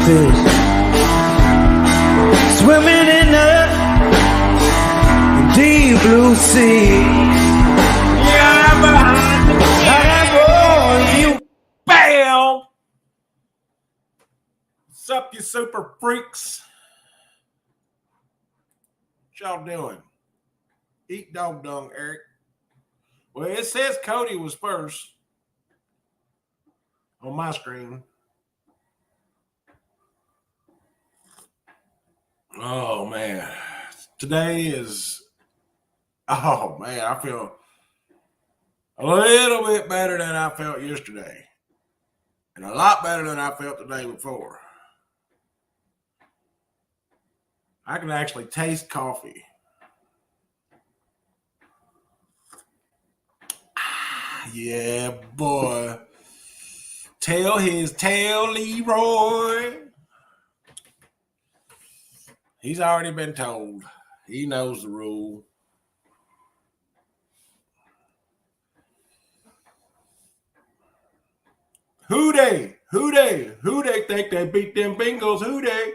fish swimming in the deep blue sea. Yeah, behind the you bam! What's up, you super freaks? What y'all doing? Eat dog dung, Eric. Well, it says Cody was first on my screen. Oh, man. Today is... Oh, man, I feel a little bit better than I felt yesterday. And a lot better than I felt the day before. I can actually taste coffee. Yeah, boy. Tell his tail, Leroy. He's already been told. He knows the rule. Who they? Who they? Who they think they beat them Bengals? Who they?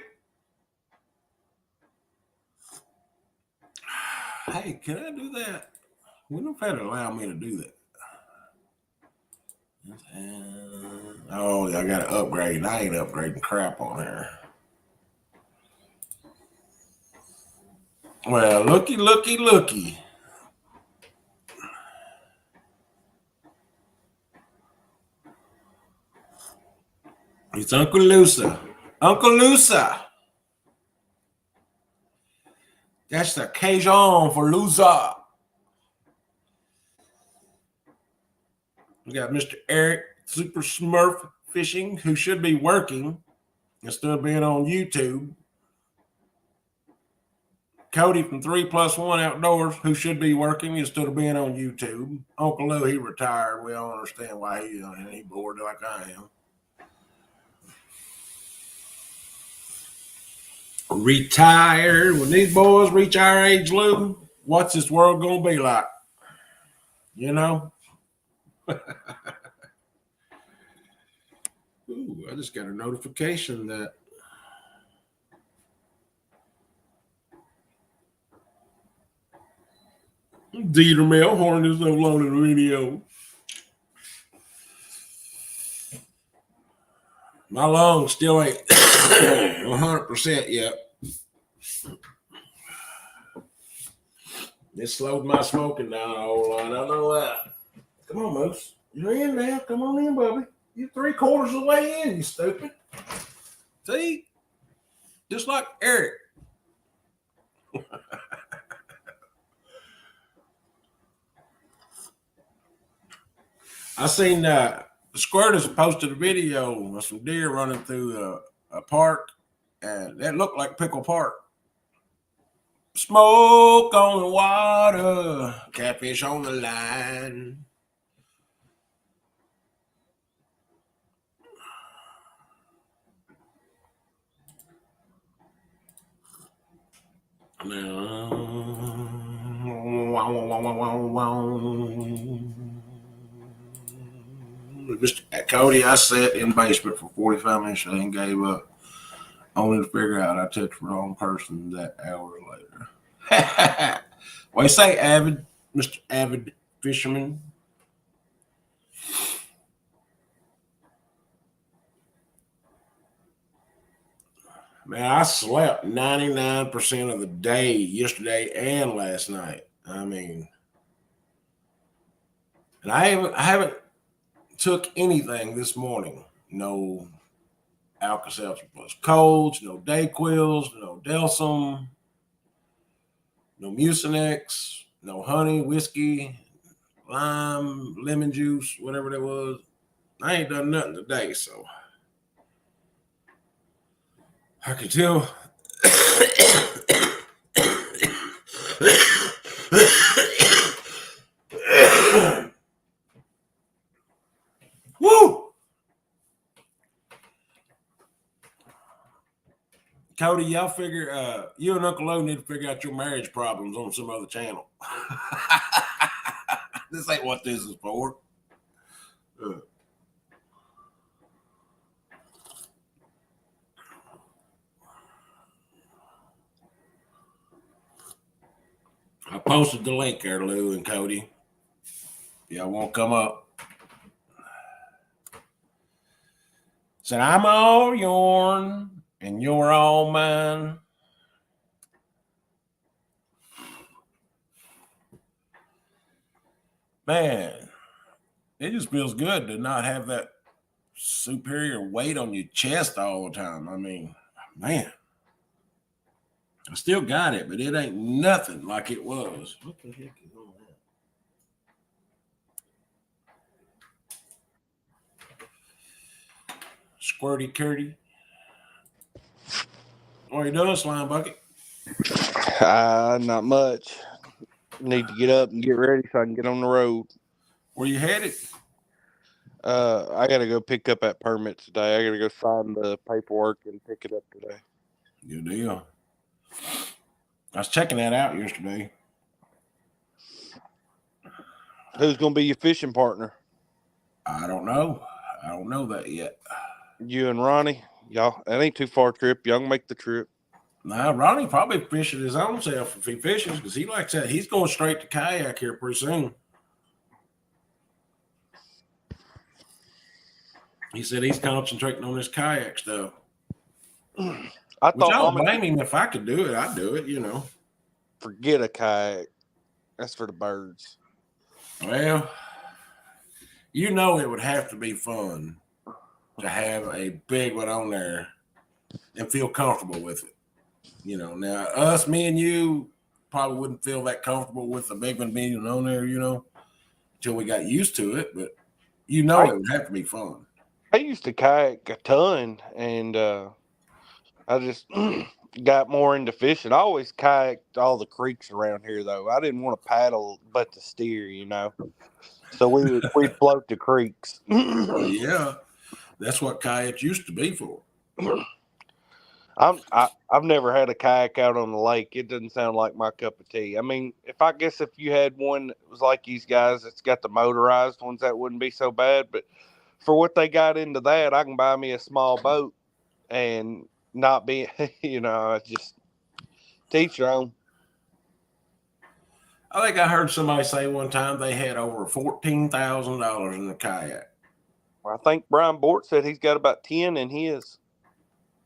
Hey, can I do that? We don't have to allow me to do that. Oh, I got to upgrade. I ain't upgrading crap on here. Well, looky, looky, looky. It's Uncle Lusa. Uncle Lusa. That's the Cajun for Lusa. We got Mr. Eric Super Smurf Fishing, who should be working instead of being on YouTube. Cody from 3+1 Outdoors, who should be working instead of being on YouTube. Uncle Lou, he retired. We all understand why he bored like I am. Retired. When these boys reach our age, Lou, what's this world gonna be like? You know? Ooh, I just got a notification that Dieter Melhorn is no longer in the video. My lungs still ain't 100% yet. It slowed my smoking down a whole lot. I know that. Come on, Moose. You're in now. Come on in, Bubby. You're 3/4 of the way in, you stupid. See? Just like Eric. I seen Squirtus posted a video of some deer running through a park, and that looked like Pickle Park. Smoke on the water, catfish on the line. Mr. Cody, I sat in the basement for 45 minutes and gave up, only to figure out I touched the wrong person that hour later. What you say, Avid, Mr. Avid Fisherman? Man, I slept 99% of the day yesterday and last night. I mean, and I haven't took anything this morning. No Alka-Seltzer plus colds, no Dayquils, no Delsum, no Mucinex, no honey, whiskey, lime, lemon juice, whatever that was. I ain't done nothing today, so I can tell. Woo! Cody, y'all figure you and Uncle Lou need to figure out your marriage problems on some other channel. This ain't what this is for. I posted the link there, Lou and Cody. Y'all won't come up. Said, I'm all yours and you're all mine. Man, it just feels good to not have that superior weight on your chest all the time. I mean, man, I still got it, but it ain't nothing like it was. What the heck is on that? Squirty Curdy. What are you doing, Slime Bucket? Not much. Need to get up and get ready so I can get on the road. Where you headed? I gotta go pick up that permit today. I gotta go sign the paperwork and pick it up today. Good deal. I was checking that out yesterday. Who's gonna be your fishing partner? I don't know. I don't know that yet. You and Ronnie? Y'all, that ain't too far a trip. Y'all can make the trip. Now, Ronnie probably fishing his own self if he fishes because he likes that. He's going straight to kayak here pretty soon. He said he's concentrating on his kayak stuff. I Which thought I don't Mama blame him. If I could do it, I'd do it, you know. forget a kayak. That's for the birds. Well, you know it would have to be fun to have a big one on there and feel comfortable with it. You know, now me and you probably wouldn't feel that comfortable with the big one being on there, you know, until we got used to it. But you know it would have to be fun. I used to kayak a ton, and I just got more into fishing. I always kayaked all the creeks around here, though. I didn't want to paddle but to steer, you know. So we'd float the creeks. Well, yeah, that's what kayaks used to be for. I've never had a kayak out on the lake. It doesn't sound like my cup of tea. I mean, if you had one that was like these guys that's got the motorized ones, that wouldn't be so bad. But for what they got into that, I can buy me a small boat and not be, you know, just teach your own. I think I heard somebody say one time they had over $14,000 in the kayak. I think Brian Bort said he's got about 10 in his.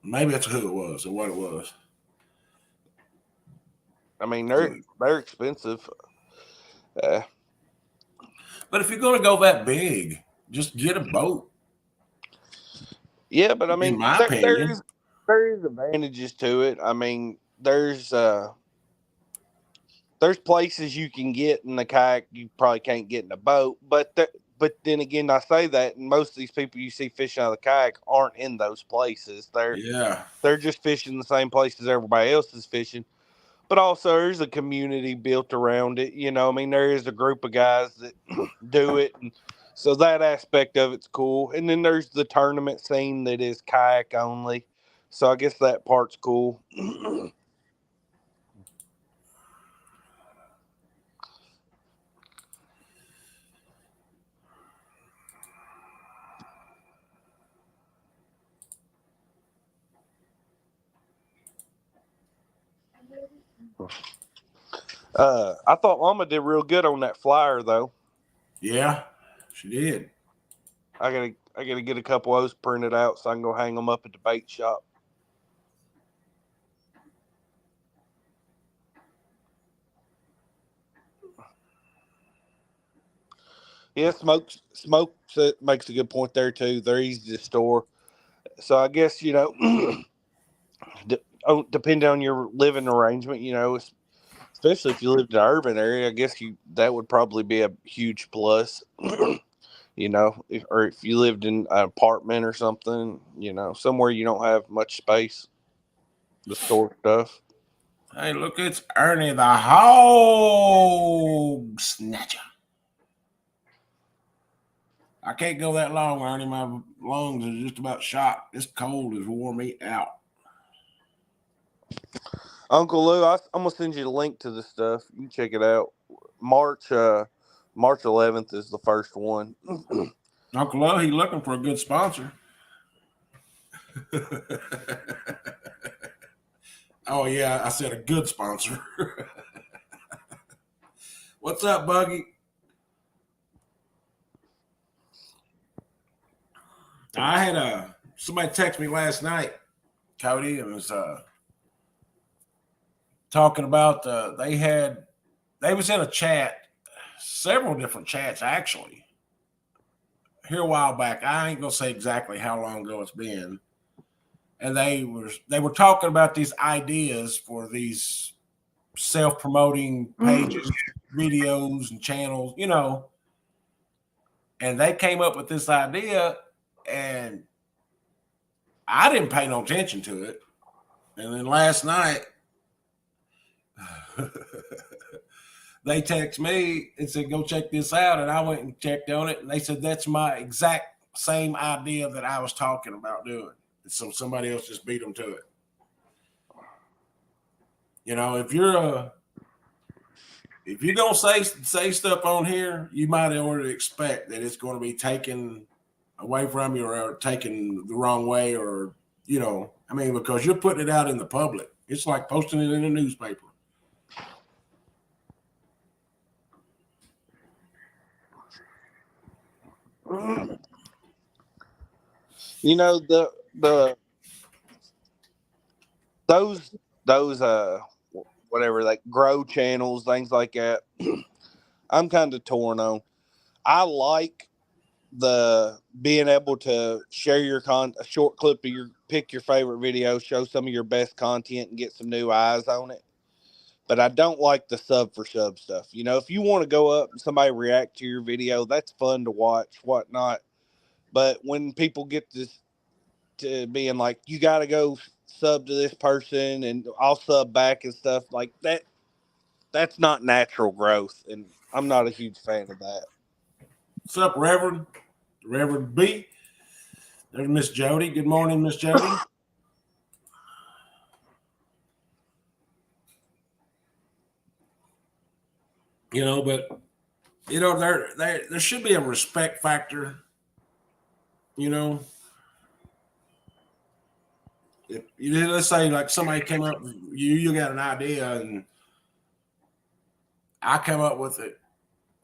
Maybe that's who it was or what it was. I mean, they're expensive. But if you're going to go that big, just get a boat. Yeah, but I mean, in my opinion, there is advantages to it. I mean, there's places you can get in the kayak you probably can't get in a boat. But then again, I say that, and most of these people you see fishing out of the kayak aren't in those places. They're just fishing the same places everybody else is fishing. But also, there's a community built around it. You know, I mean, there is a group of guys that do it, and so that aspect of it's cool. And then there's the tournament scene that is kayak only. So I guess that part's cool. I thought Mama did real good on that flyer, though. Yeah, she did. I gotta get a couple of those printed out so I can go hang them up at the bait shop. Yeah, Smoke makes a good point there too. They're easy to store, so I guess you know, depending on your living arrangement, you know, especially if you lived in an urban area, I guess that would probably be a huge plus. You know, or if you lived in an apartment or something, you know, somewhere you don't have much space to store stuff. Hey, look, it's Ernie the Hog Snatcher. I can't go that long, Ernie. My lungs are just about shot. This cold has worn me out. Uncle Lou, I'm gonna send you the link to this stuff. You can check it out. March 11th is the first one. Uncle Lou, he's looking for a good sponsor. Oh yeah, I said a good sponsor. What's up, Buggy? I had somebody text me last night, Cody, and was talking about they was in a chat, several different chats actually, here a while back. I ain't gonna say exactly how long ago it's been. And they were talking about these ideas for these self-promoting pages, videos, and channels, you know. And they came up with this idea, and I didn't pay no attention to it. And then last night, they text me and said, go check this out. And I went and checked on it. And they said, that's my exact same idea that I was talking about doing. So somebody else just beat them to it. You know, if you're gonna say stuff on here, you might already expect that it's going to be taken away from you or taken the wrong way, or you know, I mean, because you're putting it out in the public. It's like posting it in a newspaper. You know, those whatever, like grow channels, things like that. I'm kind of torn on. I like the being able to share your a short clip of pick your favorite video, show some of your best content, and get some new eyes on it. But I don't like the sub for sub stuff. You know, if you want to go up and somebody react to your video, that's fun to watch, whatnot. But when people get this to being like, you got to go sub to this person and I'll sub back and stuff like that, that's not natural growth. And I'm not a huge fan of that. What's up, Reverend B? There's Miss Jody. Good morning, Miss Jody. You know, but you know, there should be a respect factor. You know, if let's say like somebody came up, you got an idea, and I come up with it.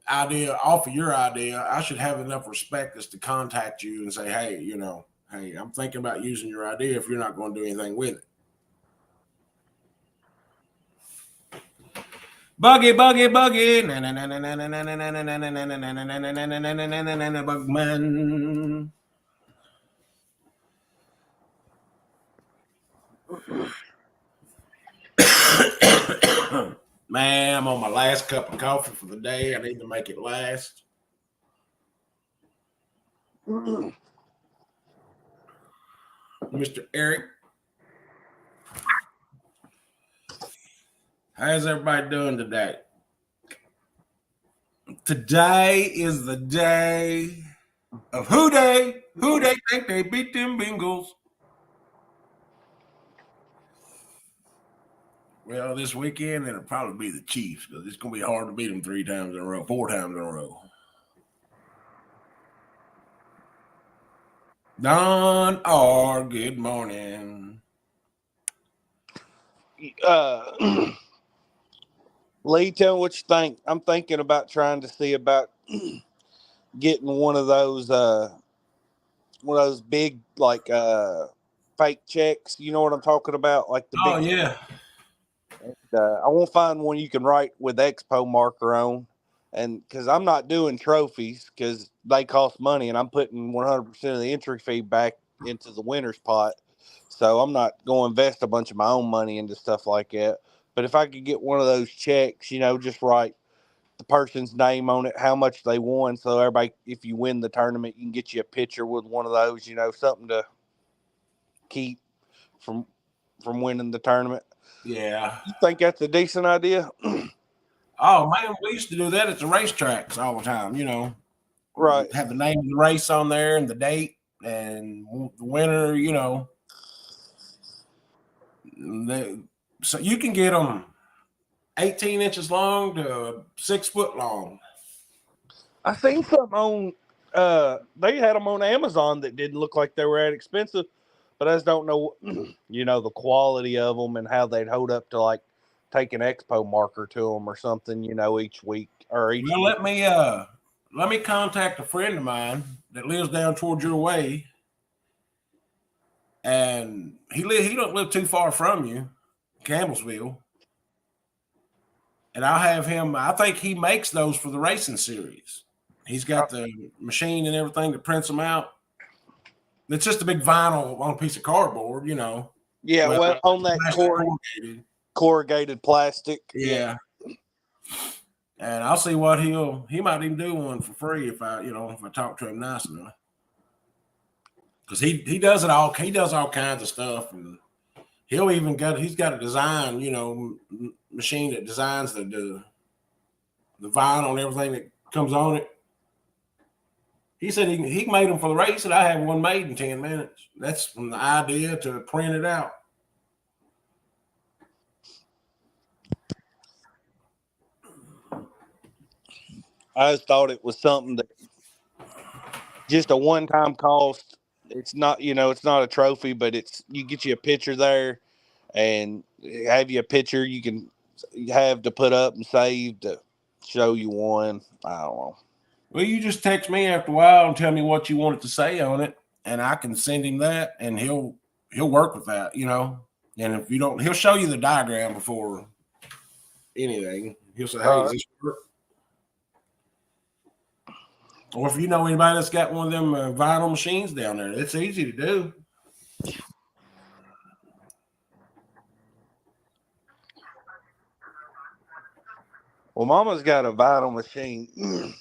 Idea off of your idea, I should have enough respect as to contact you and say, hey, you know, hey, I'm thinking about using your idea if you're not going to do anything with it. Buggy, Bugman. Man, I'm on my last cup of coffee for the day. I need to make it last. Mr. Eric, how's everybody doing today? Today is the day of who they think they beat them Bengals. Well, this weekend it'll probably be the Chiefs because it's going to be hard to beat them 4 times in a row. Don R, good morning. Lee, tell me what you think. I'm thinking about trying to see about getting one of those big like fake checks. You know what I'm talking about? Like the big. Yeah. I want to find one you can write with Expo marker on, and because I'm not doing trophies because they cost money, and I'm putting 100% of the entry fee back into the winner's pot, so I'm not going to invest a bunch of my own money into stuff like that. But if I could get one of those checks, you know, just write the person's name on it, how much they won, so everybody, if you win the tournament, you can get you a picture with one of those, you know, something to keep from winning the tournament. Yeah. You think that's a decent idea? Oh, man, we used to do that at the racetracks all the time, you know. Right. Have the name of the race on there and the date and the winner, you know. So you can get them 18 inches long to 6 foot long. I seen something on, they had them on Amazon that didn't look like they were that expensive, but I just don't know, you know, the quality of them and how they'd hold up to like take an expo marker to them or something, each week or each. Well, let me contact a friend of mine that lives down towards your way, and he don't live too far from you, Campbellsville. And I'll have him. I think he makes those for the racing series. He's got the machine and everything that prints them out. It's just a big vinyl on a piece of cardboard, Yeah, well, on that corrugated plastic. Yeah. And I'll see what he might even do one for free if I talk to him nice enough. Because he does it all. He does all kinds of stuff, and he's got a design, machine that designs the vinyl and everything that comes on it. He said he made them for the race. He said I have one made in 10 minutes. That's from the idea to print it out. I just thought it was something that just a one-time cost. It's not, it's not a trophy, but you get you a picture there and have you a picture you can have to put up and save to show you won. I don't know. Well, you just text me after a while and tell me what you want it to say on it, and I can send him that, and he'll work with that, And if you don't, he'll show you the diagram before anything. He'll say, "Hey, does this work?" Or if you know anybody that's got one of them vinyl machines down there, it's easy to do. Well, Mama's got a vinyl machine.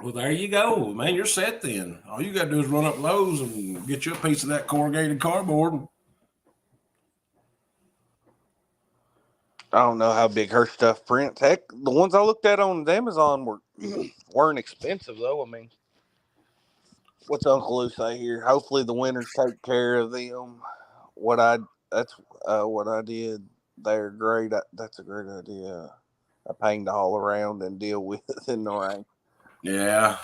Well, there you go, man. You're set then. All you got to do is run up Lowe's and get you a piece of that corrugated cardboard. I don't know how big her stuff prints. Heck, the ones I looked at on Amazon weren't expensive though. I mean, what's Uncle Lou say here? Hopefully the winners take care of them. That's what I did. They're great. That's a great idea. A pain to haul around and deal with in the rain. Yeah.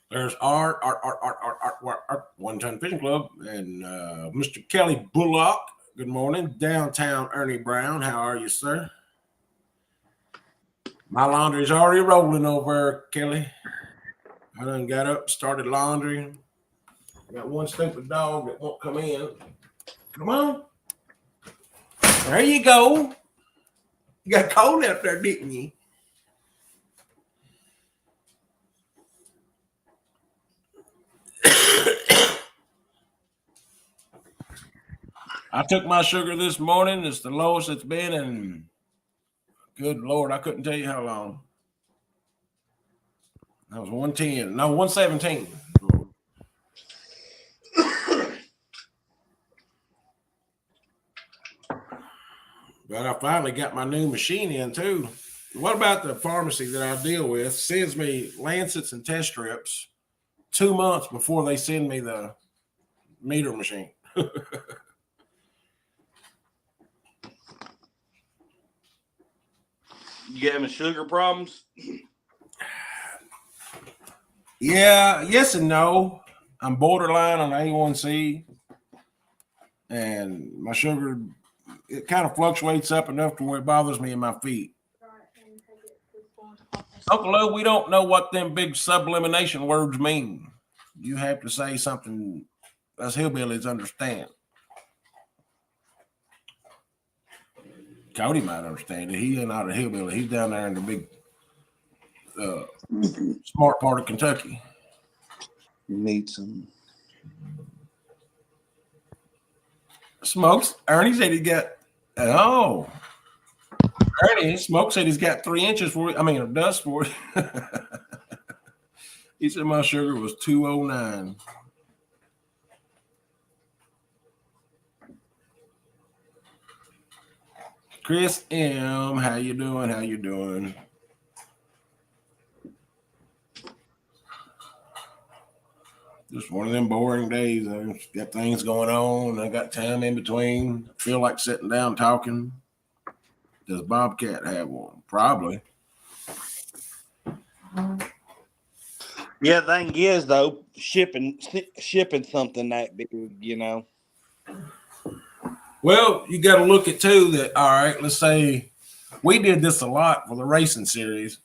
There's Art, 1 Ton Fishing Club, and Mr. Kelly Bullock. Good morning. Downtown Ernie Brown. How are you, sir? My laundry's already rolling over, Kelly. I done got up, started laundry. Got one stupid dog that won't come in. Come on. There you go. You got cold out there, didn't you? I took my sugar this morning. It's the lowest it's been in, good Lord, I couldn't tell you how long. That was 110. No, 117. But I finally got my new machine in too. What about the pharmacy that I deal with sends me lancets and test strips 2 months before they send me the meter machine? You having sugar problems? Yeah, yes and no. I'm borderline on A1C, and my sugar, it kind of fluctuates up enough to where it bothers me in my feet. Uncle Lou, we don't know what them big sublimination words mean. You have to say something us hillbillies understand. Cody might understand it. He ain't not a hillbilly. He's down there in the big, smart part of Kentucky. You need some Smokes. Ernie said he got. Oh, Ernie Smoke said he's got 3 inches for it. I mean, of dust for it. He said my sugar was 209. Chris M, how you doing? How you doing? Just one of them boring days. I got things going on. I got time in between. Feel like sitting down talking. Does Bobcat have one? Probably. Yeah, the thing is though, shipping something that big, you know. Well, you got to look at too that. All right, let's say we did this a lot for the racing series.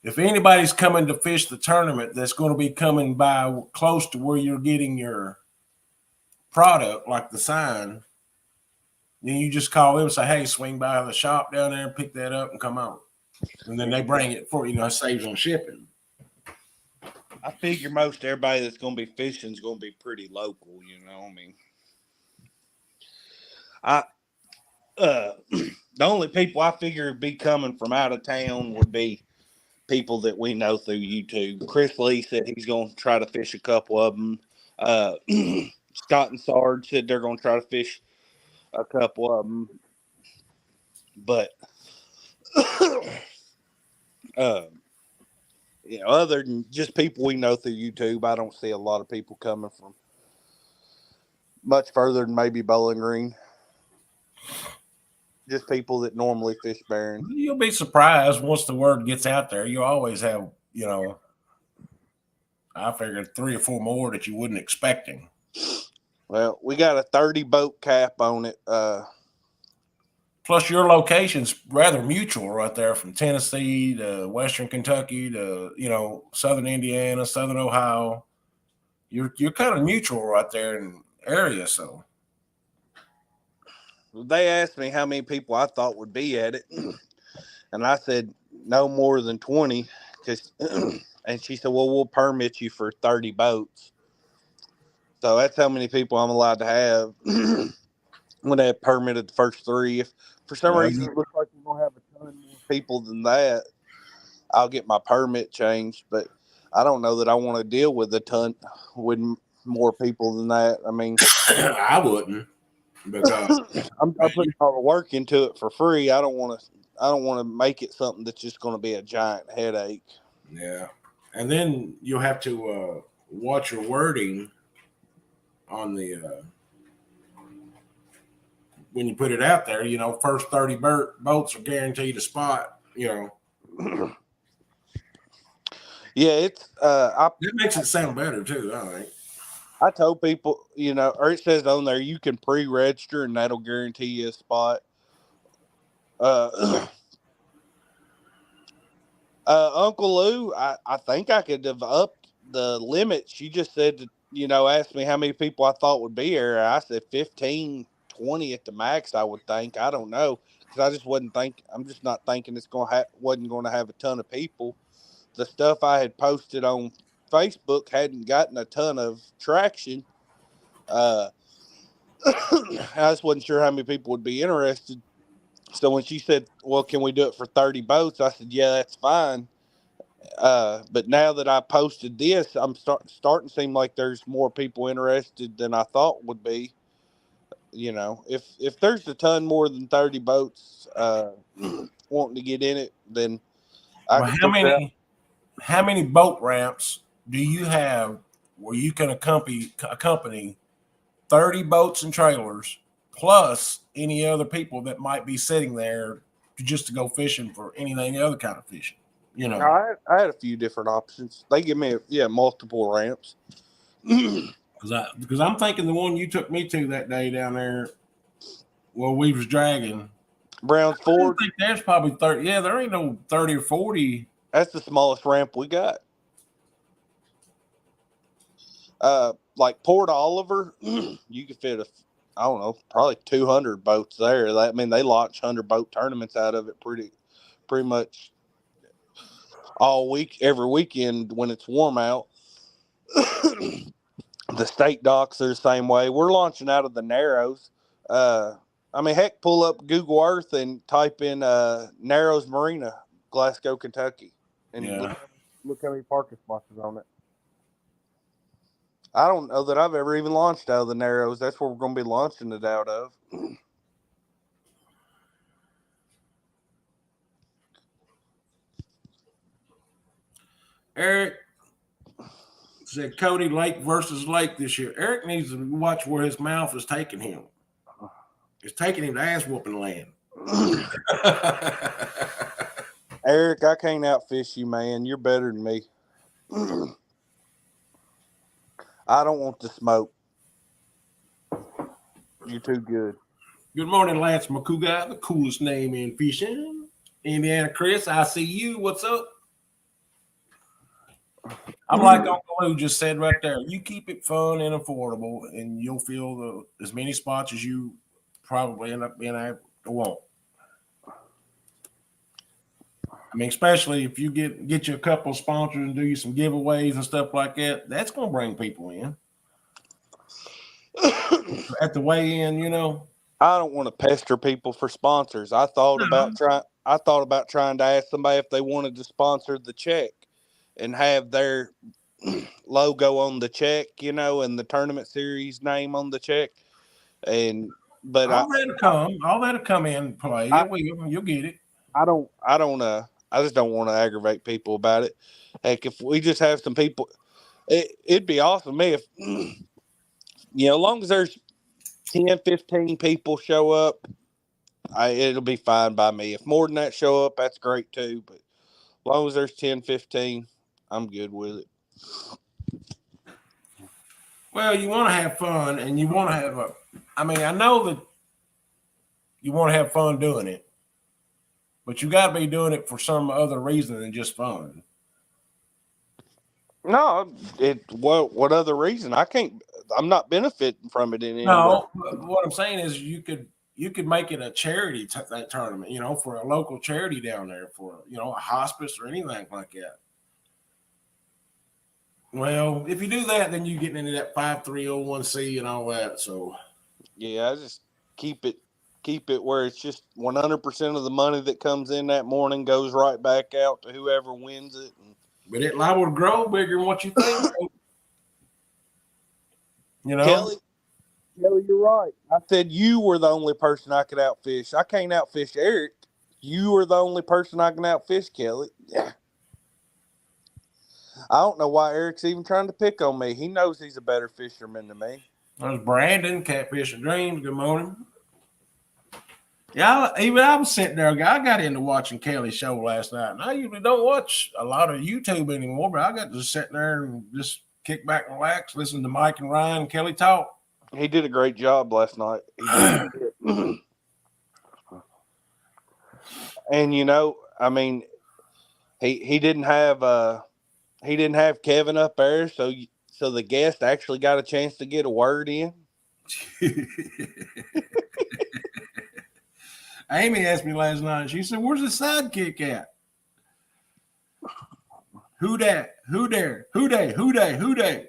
If anybody's coming to fish the tournament, that's going to be coming by close to where you're getting your product, like the sign, then you just call them and say, "Hey, swing by the shop down there and pick that up and come out." And then they bring it for you. It saves on shipping. I figure most everybody that's going to be fishing is going to be pretty local. You know, I mean, the only people I figure would be coming from out of town would be people that we know through YouTube. Chris Lee said he's going to try to fish a couple of them. Scott and Sarge said they're going to try to fish a couple of them. But, other than just people we know through YouTube, I don't see a lot of people coming from much further than maybe Bowling Green. Just people that normally fish Barron. You'll be surprised once the word gets out there. You always have, I figured 3 or 4 more that you wasn't expecting. Well, we got a 30 boat cap on it. Plus, your location's rather mutual right there, from Tennessee to Western Kentucky to Southern Indiana, Southern Ohio. You're kind of mutual right there in area, so. They asked me how many people I thought would be at it, and I said no more than 20. And she said, "Well, we'll permit you for 30 boats." So that's how many people I'm allowed to have when they have permitted the first 3. If for some reason it looks like we're gonna have a ton more people than that, I'll get my permit changed. But I don't know that I want to deal with a ton with more people than that. I mean, I wouldn't. Because I'm putting all the work into it for free. I don't want to make it something that's just going to be a giant headache. Yeah, and then you'll have to watch your wording on the when you put it out there. First 30 boats are guaranteed a spot. Yeah, it's it makes it sound better too. I think. I told people, or it says on there you can pre-register and that'll guarantee you a spot. Uncle Lou, I think I could have upped the limit. She just said to, asked me how many people I thought would be here. I said 15, 20 at the max, I would think. I don't know. Because I just I'm just not thinking it's wasn't going to have a ton of people. The stuff I had posted on Facebook hadn't gotten a ton of traction. I just wasn't sure how many people would be interested. So when she said, "Well, can we do it for 30 boats?" I said, "Yeah, that's fine." But now that I posted this, I'm starting to seem like there's more people interested than I thought would be. If there's a ton more than 30 boats wanting to get in it, then how many boat ramps do you have where you can accompany 30 boats and trailers plus any other people that might be sitting there just to go fishing for any other kind of fishing? I had a few different options. They give me multiple ramps. Because I'm thinking the one you took me to that day down there where we was dragging Brown's Ford. I think there's probably 30. Yeah, there ain't no 30 or 40. That's the smallest ramp we got. Like Port Oliver, you could fit probably 200 boats there. They launch 100 boat tournaments out of it pretty much all week, every weekend when it's warm out. The state docks are the same way. We're launching out of the Narrows. Heck, pull up Google Earth and type in Narrows Marina, Glasgow, Kentucky, and look how many parking spots is on it. I don't know that I've ever even launched out of the Narrows. That's where we're going to be launching it out of. Eric said Cody Lake versus Lake this year. Eric needs to watch where his mouth is taking him. It's taking him to ass whooping land. Eric, I can't outfish you, man. You're better than me. I don't want to smoke. You're too good. Good morning, Lance McCougar, the coolest name in fishing. Indiana Chris, I see you. What's up? I'm like Uncle Lou just said right there. You keep it fun and affordable, and you'll feel as many spots as you probably end up being able to want. I mean, especially if you get you a couple of sponsors and do you some giveaways and stuff like that, that's going to bring people in. At the weigh-in, you know. I don't want to pester people for sponsors. I thought about trying to ask somebody if they wanted to sponsor the check and have their logo on the check, you know, and the tournament series name on the check. But all that'll come in play. You'll get it. I just don't want to aggravate people about it. Heck, if we just have some people, it'd be awesome if, you know, as long as there's 10, 15 people show up, it'll be fine by me. If more than that show up, that's great too. But as long as there's 10, 15, I'm good with it. Well, you want to have fun, and you want to have I know that you want to have fun doing it, but you got to be doing it for some other reason than just fun. No, what other reason? I'm not benefiting from it in any way. No, what I'm saying is you could make it a charity that tournament, you know, for a local charity down there for, you know, a hospice or anything like that. Well, if you do that, then you're getting into that 5301C and all that. So, yeah, I just keep it where it's just 100% of the money that comes in that morning goes right back out to whoever wins it. But it liable to grow bigger than what you think. You know, Kelly, you're right. I said you were the only person I could outfish. I can't outfish Eric. You are the only person I can outfish, Kelly. Yeah. I don't know why Eric's even trying to pick on me. He knows he's a better fisherman than me. There's Brandon, Catfish and Dreams. Good morning. Yeah, I was sitting there. I got into watching Kelly's show last night. And I usually don't watch a lot of YouTube anymore, but I got to sit there and just kick back and relax, listen to Mike and Ryan and Kelly talk. He did a great job last night. And you know, I mean, he didn't have Kevin up there, so the guest actually got a chance to get a word in. Amy asked me last night. She said, "Where's the sidekick at?" Who dat? Who there? Who they? Who they? Who they?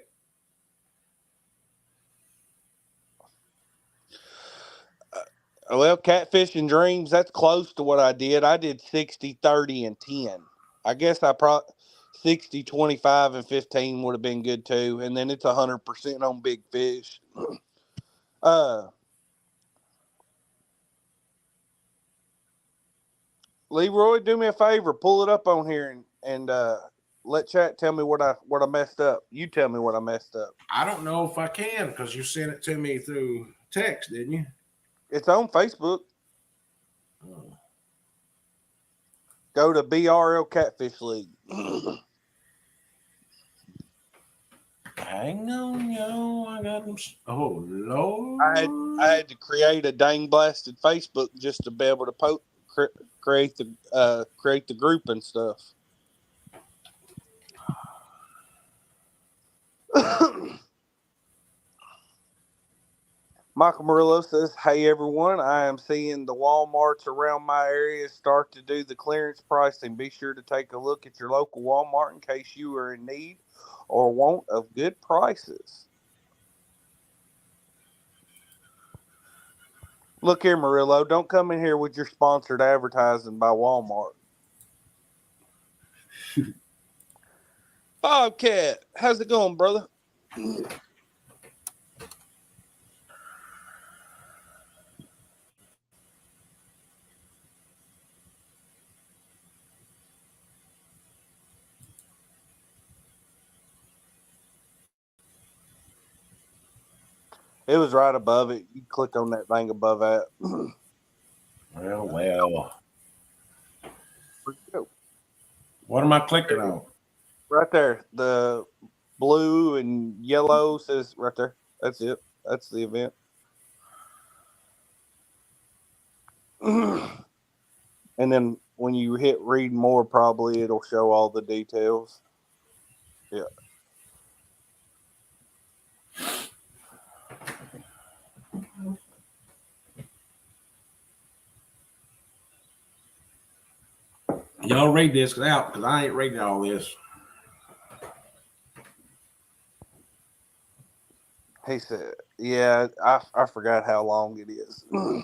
Well, Catfish and Dreams, that's close to what I did. I did 60, 30, and 10. I guess I probably 60, 25, and 15 would have been good too. And then it's 100% on big fish. Leroy, do me a favor, pull it up on here and let chat tell me what I messed up. You tell me what I messed up. I don't know if I can because you sent it to me through text, didn't you? It's on Facebook. Oh. Go to BRL Catfish League. Hang on, yo. I got them. Oh, Lord. I had to create a dang blasted Facebook just to be able to create the group and stuff. Michael Murillo says, "Hey everyone, I am seeing the Walmarts around my area start to do the clearance pricing. Be sure to take a look at your local Walmart in case you are in need or want of good prices." Look here, Murillo, don't come in here with your sponsored advertising by Walmart. Bobcat, how's it going, brother? It was right above it. You click on that thing above that. Well. What am I clicking on? Right there. The blue and yellow says right there. That's it. That's the event. And then when you hit read more, probably it'll show all the details. Yeah. Y'all read this out because I ain't reading all this. He said, yeah, I forgot how long it is. Let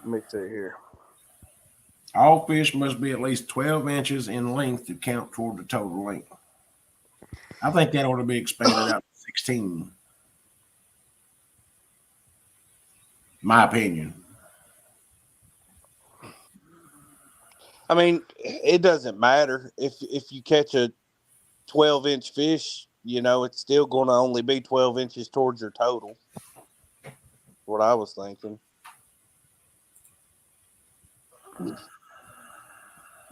me see here. All fish must be at least 12 inches in length to count toward the total length. I think that ought to be expanded out to 16. My opinion. I mean, it doesn't matter if you catch a 12-inch fish, you know, it's still going to only be 12 inches towards your total. What I was thinking.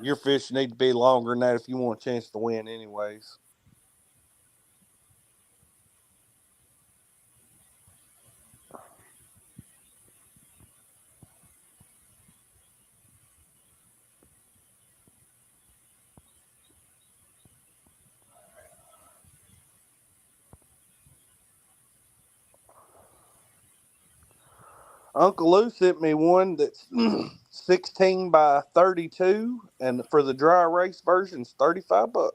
Your fish need to be longer than that if you want a chance to win anyways. Uncle Lou sent me one that's 16 by 32, and for the dry erase version, it's $35.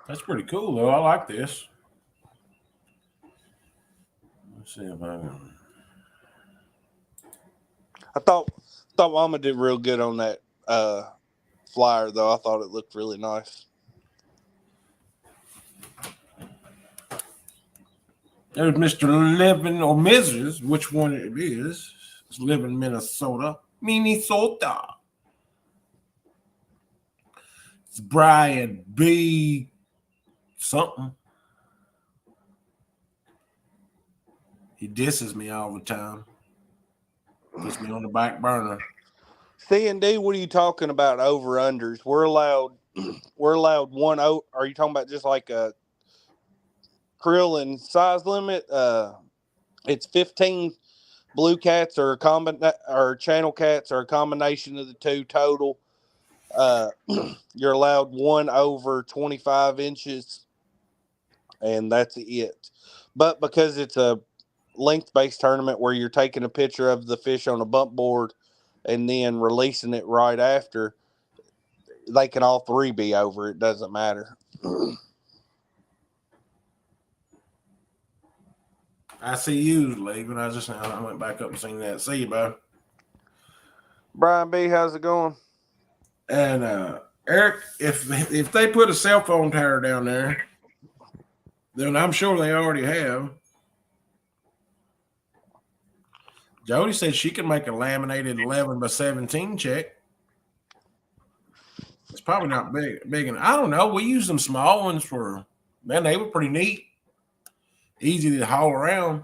That's pretty cool, though. I like this. Let's see if I can. I thought Mama did real good on that flyer, though. I thought it looked really nice. There's Mr. Living or Mrs. Which one it is? It's Living Minnesota. Minnesota. It's Brian B. something. He disses me all the time. Puts me on the back burner. C&D, what are you talking about? Over unders? We're allowed one. Are you talking about just like a krill and size limit? It's 15 blue cats or channel cats or a combination of the two total. You're allowed one over 25 inches, and that's it. But because it's a length-based tournament where you're taking a picture of the fish on a bump board and then releasing it right after, they can all three be over. It doesn't matter. I see you leaving. I went back up and seen that. See you, bud. Brian B., how's it going? And Eric, if they put a cell phone tower down there, then I'm sure they already have. Jody said she can make a laminated 11 by 17 check. It's probably not big. And I don't know. We use them small ones for, man, they were pretty neat. Easy to haul around.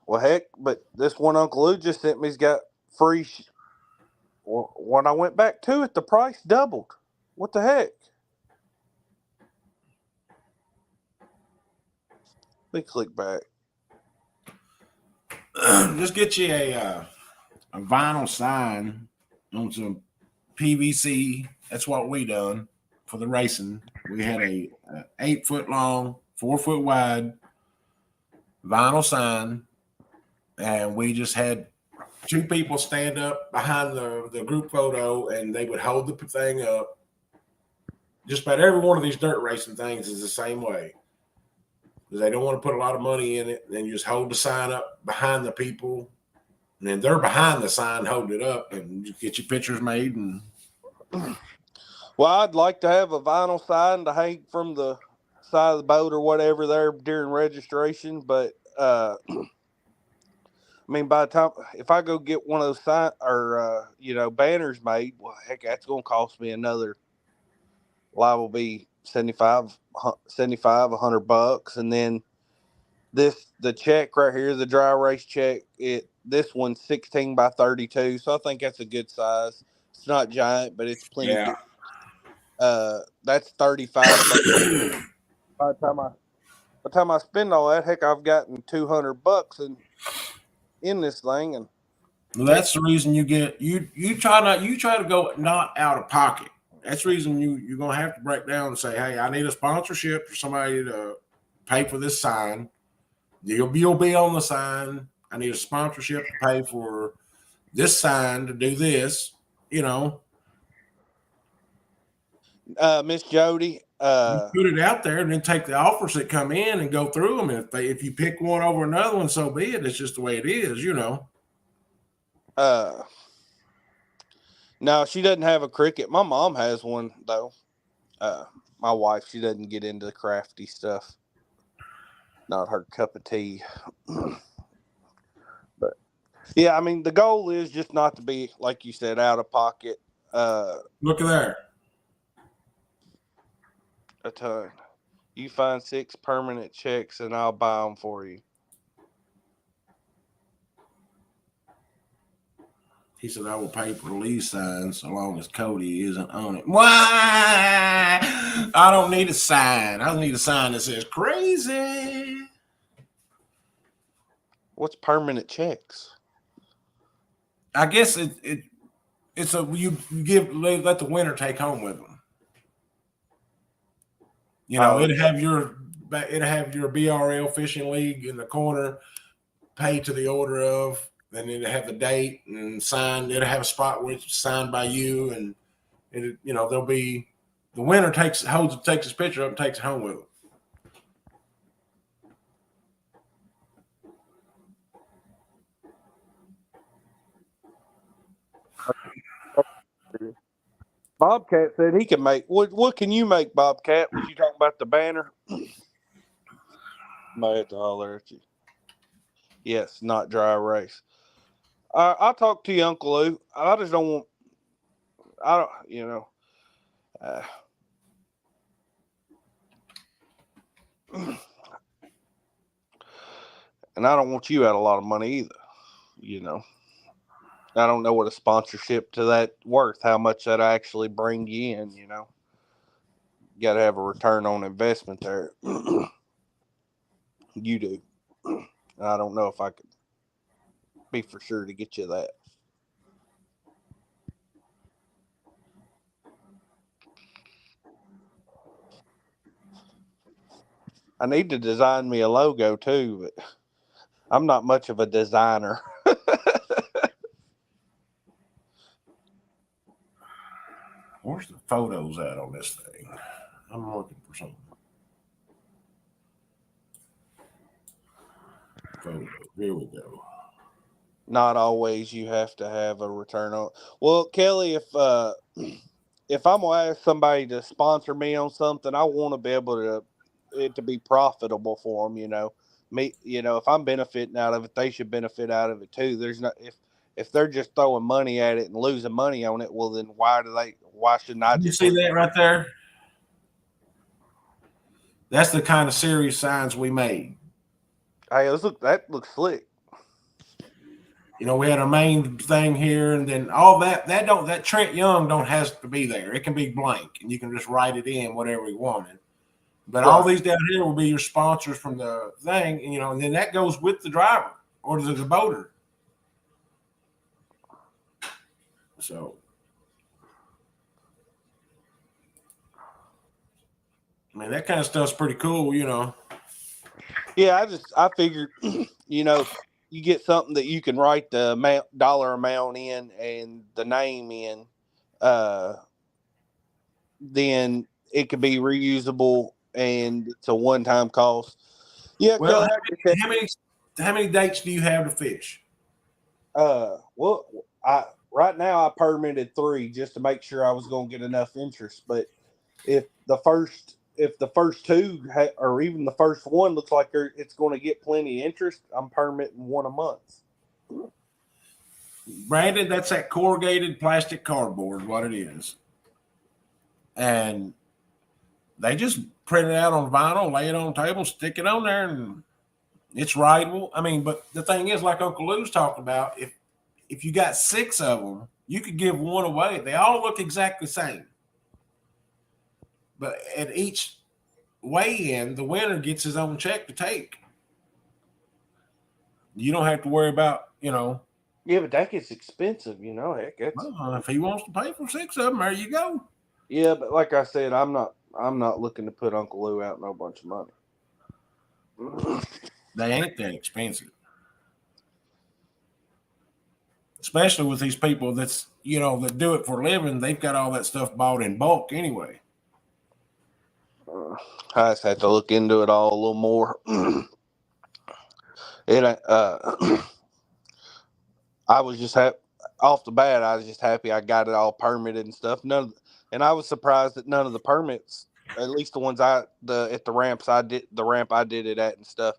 Well, heck, but this one Uncle Lou just sent me's got free. When I went back to it, the price doubled. What the heck? Let me click back. Just get you a vinyl sign on some PVC. That's what we done for the racing. We had a 8 foot long, 4 foot wide vinyl sign, and we just had 2 people stand up behind the group photo, and they would hold the thing up. Just about every one of these dirt racing things is the same way. They don't want to put a lot of money in it. Then you just hold the sign up behind the people, and then they're behind the sign holding it up, and you get your pictures made. And well, I'd like to have a vinyl sign to hang from the side of the boat or whatever there during registration, but I mean, by the time if I go get one of those sign or banners made, well, heck, that's going to cost me another. Liable be $75, $100, and then the check right here, the dry erase check, this one's 16 by 32, so I think that's a good size. It's not giant, but it's plenty good. That's 35. By the time I spend all that, heck, I've gotten $200 in this thing, and well, that's the reason you try to go not out of pocket. That's the reason you're gonna have to break down and say, hey, I need a sponsorship for somebody to pay for this sign. You'll be on the sign. I need a sponsorship to pay for this sign to do this. Miss Jody, you put it out there and then take the offers that come in and go through them. If you pick one over another one, so be it. It's just the way it is, No, she doesn't have a Cricut. My mom has one though. My wife, she doesn't get into crafty stuff. Not her cup of tea. But yeah, I mean, the goal is just not to be, like you said, out of pocket. Look at there. A ton. You find 6 permanent checks and I'll buy them for you. He said, I will pay for the lease sign so long as Cody isn't on it. Why? I don't need a sign. I need a sign that says crazy. What's permanent checks? I guess it's a you let the winner take home with them. It'd have your BRL fishing league in the corner, pay to the order of. Then it'll have the date and sign. It'll have a spot where it's signed by you, and there'll be the winner takes his picture up and takes it home with him. Bobcat said he can make. What can you make, Bobcat? Was you talking about the banner? Might have to holler at you. Yes, not dry erase. I'll talk to you, Uncle Lou. I just don't want. I don't. And I don't want you out a lot of money either. I don't know what a sponsorship to that worth, how much that actually bring you in, You got to have a return on investment there. You do. I don't know if I could be for sure to get you that. I need to design me a logo too, but I'm not much of a designer. Where's the photos at on this thing? I'm looking for something. Photos. Here we go. Not always you have to have a return on. Well, Kelly, if I'm gonna ask somebody to sponsor me on something, I want to be able it to be profitable for them. If I'm benefiting out of it, they should benefit out of it too. There's not if they're just throwing money at it and losing money on it, well then why shouldn't I just see that right there? That's the kind of serious signs we made. Hey, that looks slick. We had a main thing here, and then all that Trent Young don't has to be there. It can be blank, and you can just write it in whatever you wanted. But all these down here will be your sponsors from the thing, and then that goes with the driver or the boater. So, I mean, that kind of stuff's pretty cool, Yeah, I figured, you get something that you can write the dollar amount in and the name in, then it could be reusable and it's a one-time cost. Yeah. Well, how many dates do you have to fish? Well, right now I permitted 3 just to make sure I was going to get enough interest. But if the first 2 or even the first one looks like it's going to get plenty of interest, I'm permitting 1 a month. Brandon, that's that corrugated plastic cardboard, what it is. And they just print it out on vinyl, lay it on the table, stick it on there, and It's rideable. I mean, but the thing is, like Uncle Lou's talking about, if you got 6 of them, you could give one away. They all look exactly the same. But at each weigh-in, the winner gets his own check to take. You don't have to worry about, Yeah, but that gets expensive, Heck, if he wants to pay for 6 of them, there you go. Yeah, but like I said, I'm not looking to put Uncle Lou out no bunch of money. They ain't that expensive. Especially with these people that do it for a living, they've got all that stuff bought in bulk anyway. I just have to look into it all a little more. I was just off the bat. I was just happy I got it all permitted and stuff. And I was surprised that none of the permits, at least the ones at the ramp I did it at and stuff,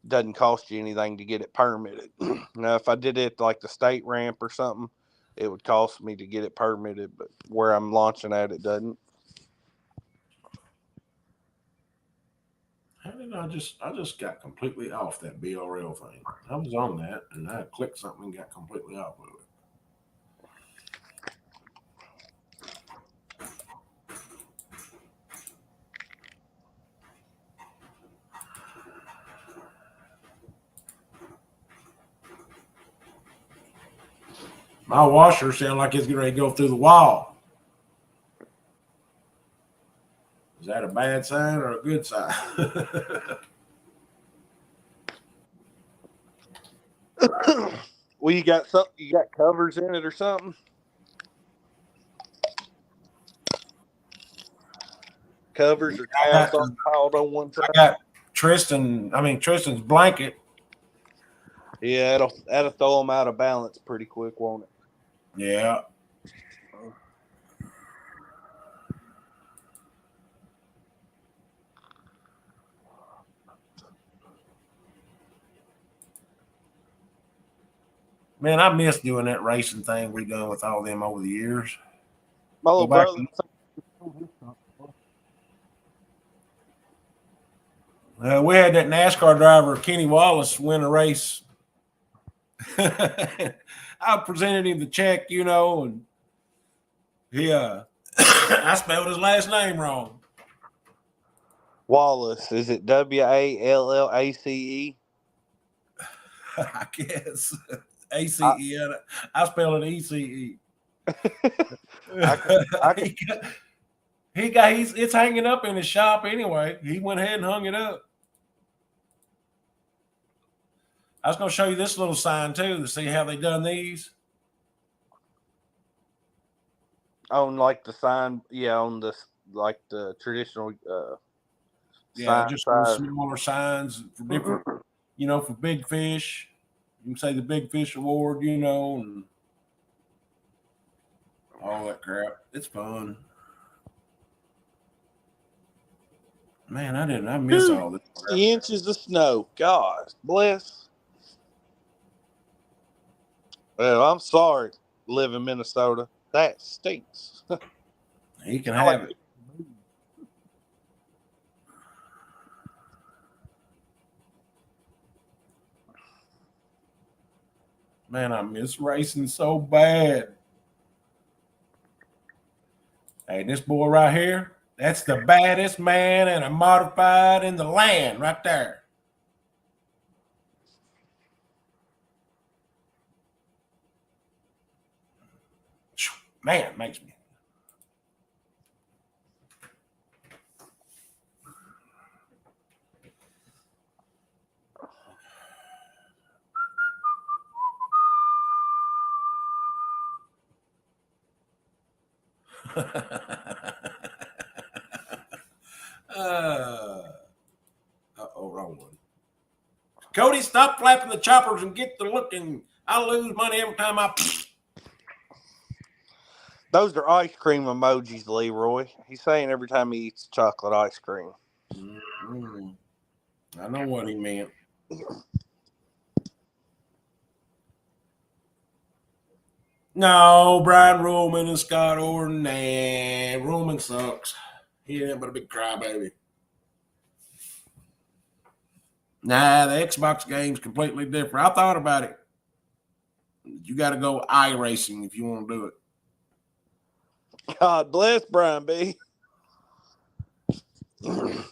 doesn't cost you anything to get it permitted. Now, if I did it like the state ramp or something, it would cost me to get it permitted. But where I'm launching at, it doesn't. How did I just got completely off that BRL thing? I was on that and I clicked something and got completely off of it. My washer sounds like it's getting ready to go through the wall. Is that a bad sign or a good sign? Well, you got covers in it or something? Covers or towels piled on one side? I got Tristan's blanket. Yeah, that'll throw them out of balance pretty quick, won't it? Yeah. Man, I miss doing that racing thing we done with all them over the years. My little brother. We had that NASCAR driver, Kenny Wallace, win a race. I presented him the check, and he I spelled his last name wrong. Wallace. Is it WALLACE? I guess. ACE. I spell it ECE. It's hanging up in his shop anyway. He went ahead and hung it up. I was going to show you this little sign too to see how they done these. On like the sign, on the the traditional just smaller signs for different, for big fish. You can say the Big Fish Award, and all that crap. It's fun. Man, I miss all this crap. 3 inches of snow. God bless. Well, I'm sorry, live in Minnesota. That stinks. He can have it. Man, I miss racing so bad. Hey, this boy right here, that's the baddest man in a modified in the land right there. Man, makes me. Wrong one. Cody, stop flapping the choppers and get the looking. I lose money every time I. Those are ice cream emojis, Leroy. He's saying every time he eats chocolate ice cream. Mm-hmm. I know what he meant. No, Brian Roman and Scott Orton. Nah, Roman sucks. He ain't but a big crybaby. Nah, the Xbox game's completely different. I thought about it. You got to go iRacing if you want to do it. God bless Brian B. So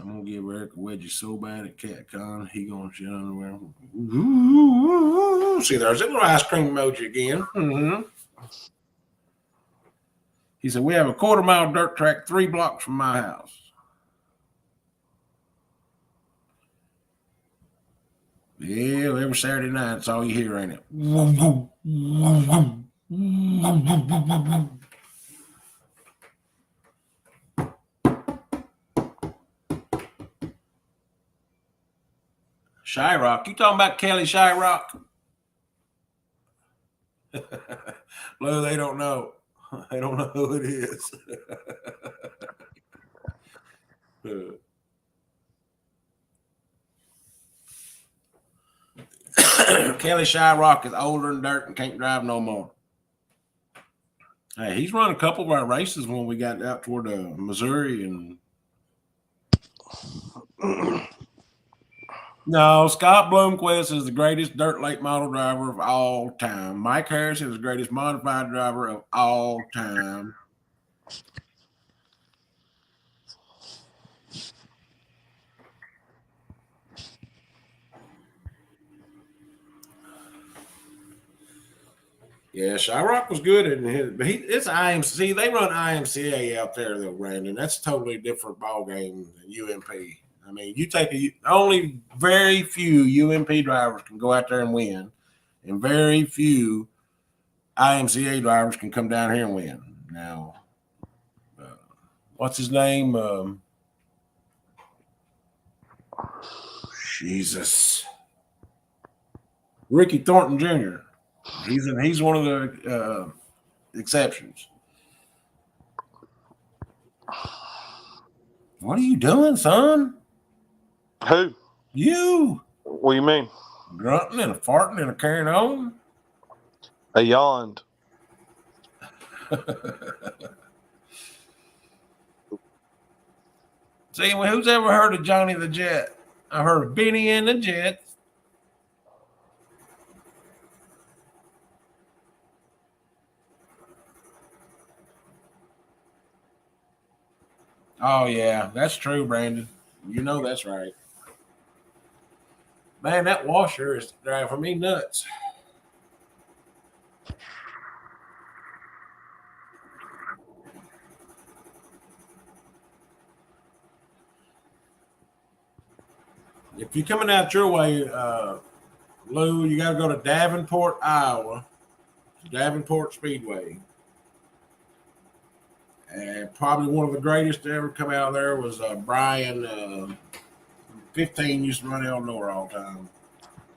I'm gonna give Eric a wedgie so bad at CatCon, he gonna shit underwear. See, there's a little ice cream emoji again. Mm-hmm. He said, we have a 1/4-mile dirt track 3 blocks from my house. Yeah, every Saturday night, that's all you hear, ain't it? Shyrock, you talking about Kelly Shyrock? Blue, they don't know. They don't know who it is. Kelly Shyrock is older than dirt and can't drive no more. Hey, he's run a couple of our races when we got out toward Missouri and. No, Scott Bloomquist is the greatest dirt late model driver of all time. Mike Harris is the greatest modified driver of all time. Yeah, Shyrock was good in his, but it's IMC. They run IMCA out there, though, Brandon. That's a totally different ball game than UMP. I mean, you take only very few UMP drivers can go out there and win, and very few IMCA drivers can come down here and win. Now, what's his name? Jesus, Ricky Thornton Jr. He's one of the exceptions. What are you doing, son? Who? You. What do you mean? Grunting and farting and carrying on? I yawned. See, who's ever heard of Johnny the Jet? I heard of Benny and the Jets. Oh, yeah, that's true, Brandon. You know that's right. Man, that washer is driving me nuts. If you're coming out your way, Lou, you got to go to Davenport, Iowa, Davenport Speedway. And probably one of the greatest to ever come out of there was Brian. 15 used to run Elnor all the time.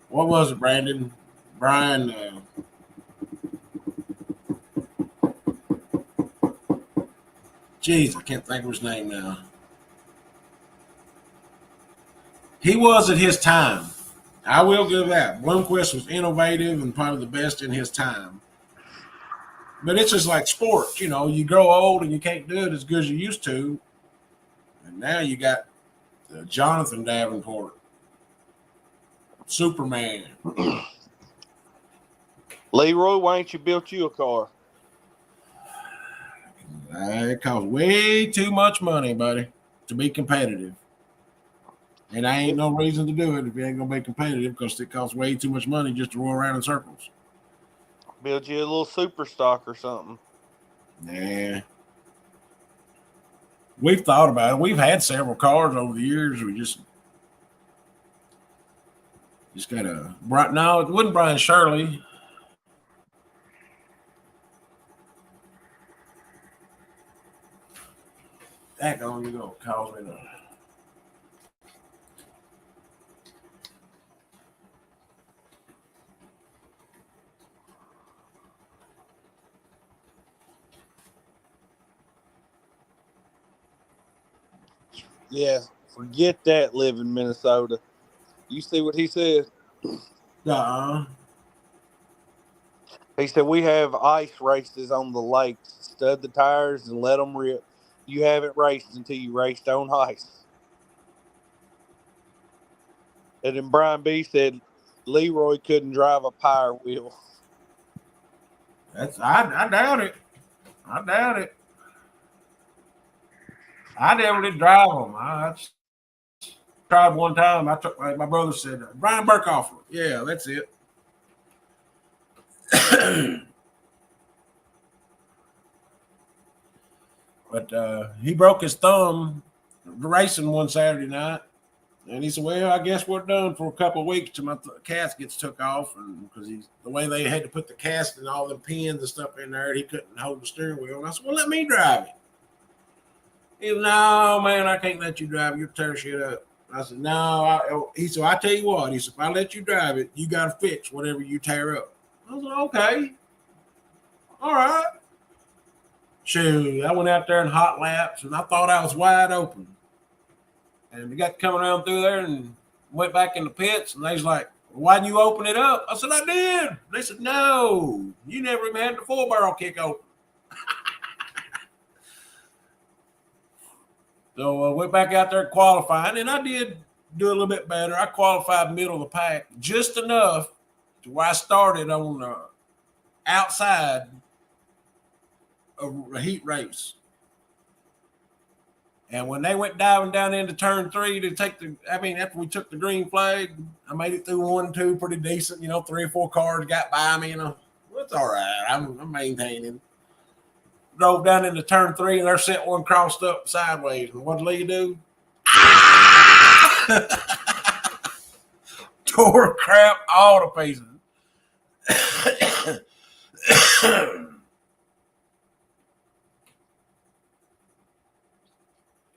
What was it, Brandon? Brian. Geez, I can't think of his name now. He was at his time. I will give that. Bloomquist was innovative and probably the best in his time. But it's just like sports, you grow old and you can't do it as good as you used to. And now you got Jonathan Davenport, Superman. Leroy, why ain't you built you a car? It costs way too much money, buddy, to be competitive. And I ain't no reason to do it if you ain't going to be competitive because it costs way too much money just to roll around in circles. Build you a little super stock or something. Nah. We've thought about it. We've had several cars over the years. We just got a. No, it wasn't Brian Shirley. That on you go cause me to. Yeah, forget that. Live in Minnesota. You see what he said? He said we have ice races on the lakes. Stud the tires and let them rip. You haven't raced until you raced on ice. And then Brian B said Leroy couldn't drive a power wheel. I doubt it. I doubt it. I never did drive them. I tried one time. I took my brother said Brian Burkhoff. Yeah, that's it. But he broke his thumb racing one Saturday night, and he said, "Well, I guess we're done for a couple of weeks till my cast gets took off." And because the way they had to put the cast and all the pins and stuff in there, he couldn't hold the steering wheel. And I said, "Well, let me drive it." He said, "No, man, I can't let you drive it. You'll tear shit up." I said, "No." He said, "I tell you what." He said, "If I let you drive it, you got to fix whatever you tear up." I said, "Okay, all right." Shoot, I went out there in hot laps, and I thought I was wide open. And we got coming around through there and went back in the pits, and they was like, "Well, why didn't you open it up?" I said, "I did." They said, "No, you never even had the 4-barrel kick open." So I went back out there qualifying, and I did do a little bit better. I qualified middle of the pack, just enough to where I started on the outside of a heat race. And when they went diving down into turn 3 to take after we took the green flag, I made it through 1 and 2 pretty decent. 3 or 4 cars got by me, it's all right. I'm maintaining. Drove down into turn 3, and they're sent one crossed up sideways. And what did Lee do? Tore crap all to pieces.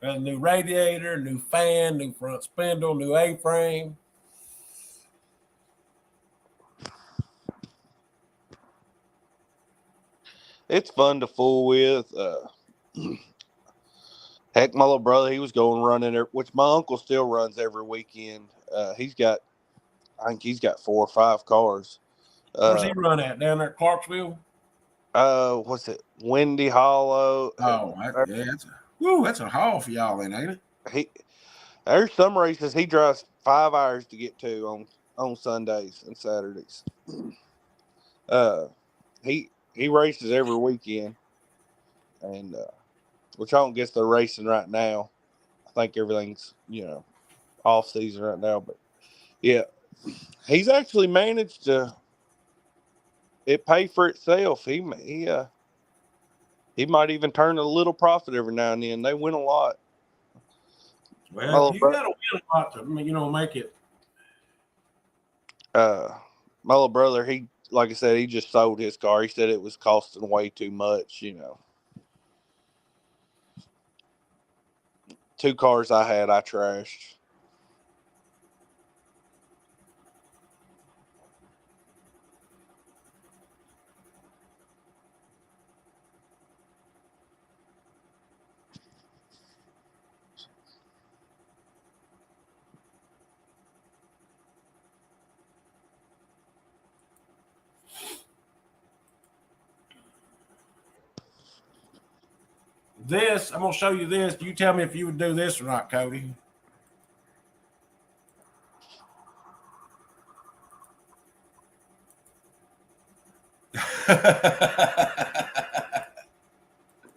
A new radiator, new fan, new front spindle, new A-frame. It's fun to fool with. Heck, my little brother, he was going running there, which my uncle still runs every weekend. I think he's got 4 or 5 cars. Where's he run at? Down there at Clarksville? What's it? Windy Hollow. Oh, yeah, that's a haul for y'all, then, ain't it? There's some races he drives 5 hours to get to on Sundays and Saturdays. He races every weekend, and which I don't guess they're racing right now. I think everything's off season right now, but yeah, he's actually managed to pay for itself. He might even turn a little profit every now and then. They win a lot. Well, you got to win a lot to make it. My little brother, he, like I said, he just sold his car. He said it was costing way too much. 2 cars I had, I trashed. I'm going to show you this. You tell me if you would do this or not, Cody.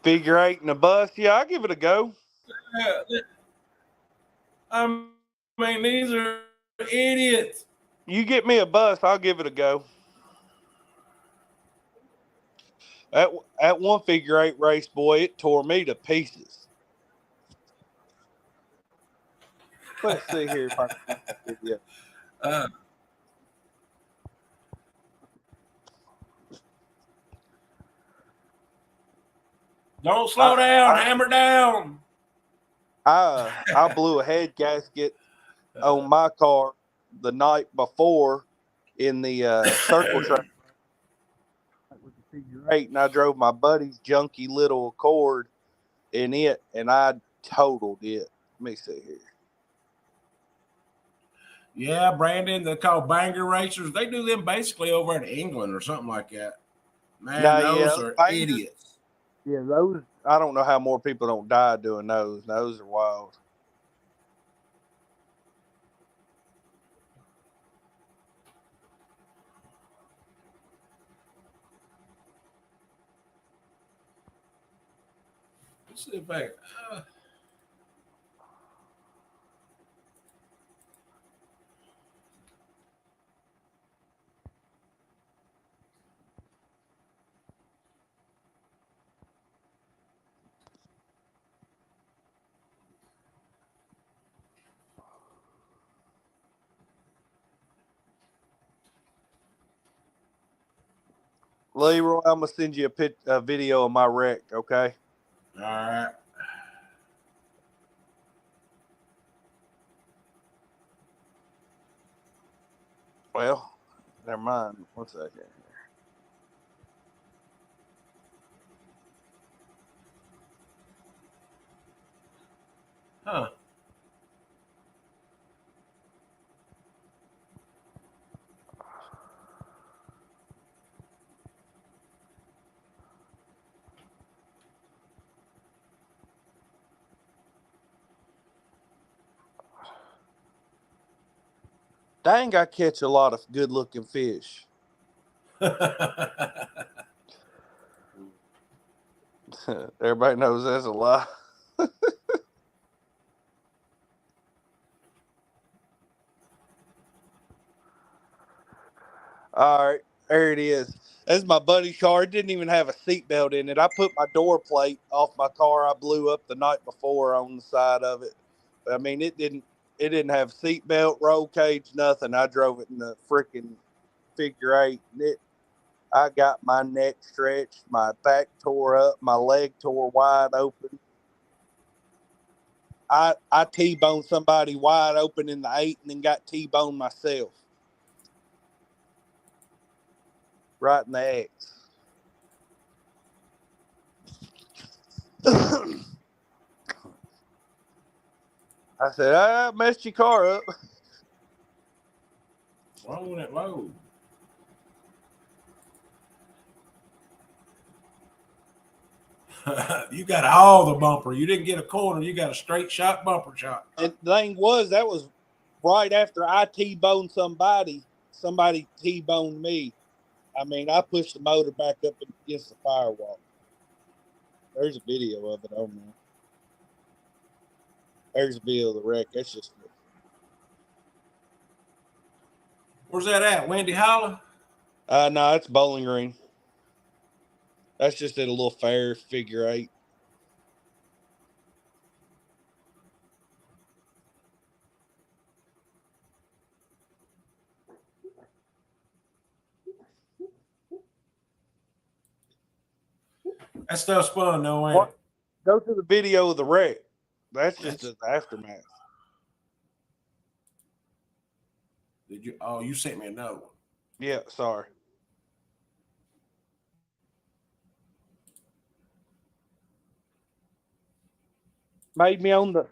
Figure 8 in a bus. Yeah, I'll give it a go. I mean, these are idiots. You get me a bus, I'll give it a go. At one figure 8 race, boy, it tore me to pieces. Let's see here if I can get you. Don't slow down, hammer down. I blew a head gasket on my car the night before in the circle track with the figure 8, and I drove my buddy's junky little Accord in it, and I totaled it. Let me see here. Yeah, Brandon, they're called banger racers. They do them basically over in England or something like that. Man, those are idiots. Yeah, those, I don't know how more people don't die doing those. Those are wild. see if I. Leroy, I'm gonna send you a video of my wreck. Okay. All right. Well, never mind. 1 second. Huh. Dang, I catch a lot of good-looking fish. Everybody knows that's a lie. All right, there it is. That's my buddy's car. It didn't even have a seatbelt in it. I put my door plate off my car I blew up the night before on the side of it. I mean, it didn't have seatbelt, roll cage, nothing. I drove it in the freaking figure 8. I got my neck stretched, my back tore up, my leg tore wide open. I T-boned somebody wide open in the 8 and then got T-boned myself. Right in the X. I said, I messed your car up. Why won't it load? You got all the bumper. You didn't get a corner. You got a straight shot bumper shot. And the thing was, that was right after I T-boned somebody. Somebody T-boned me. I mean, I pushed the motor back up against the firewall. There's a video of it on there. There's a video of the wreck. That's just. Where's that at? Wendy Hollow? No, it's Bowling Green. That's just at a little fair figure 8. That stuff's fun, though, ain't it? Go to the video of the wreck. That's just the aftermath. Did you? Oh, you sent me a note. Yeah, sorry. Made me on the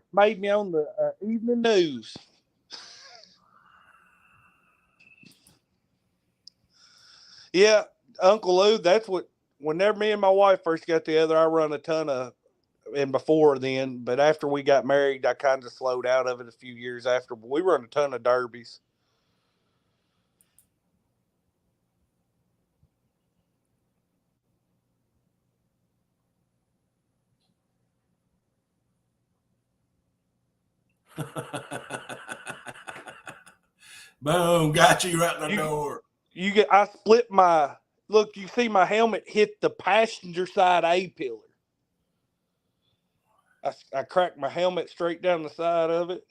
evening news. Yeah, Uncle Lou. That's what. Whenever me and my wife first got together, I run a ton of, and before then, but after we got married, I kind of slowed out of it a few years after. But we run a ton of derbies. Boom, got you right in the door. I split my, look, you see my helmet hit the passenger side A-pillar. I cracked my helmet straight down the side of it.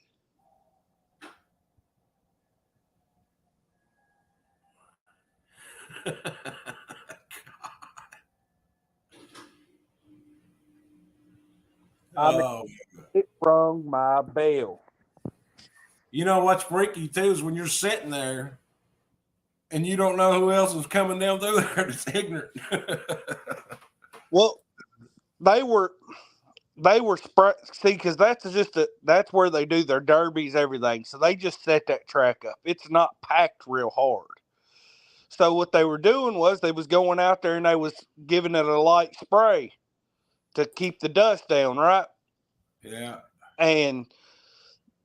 It rung my bell. You know what's freaky too is when you're sitting there and you don't know who else is coming down through there. It's ignorant. Well, they were see, because that's where they do their derbies, everything. So they just set that track up. It's not packed real hard. So what they were doing was they was going out there and they was giving it a light spray to keep the dust down, right? Yeah. And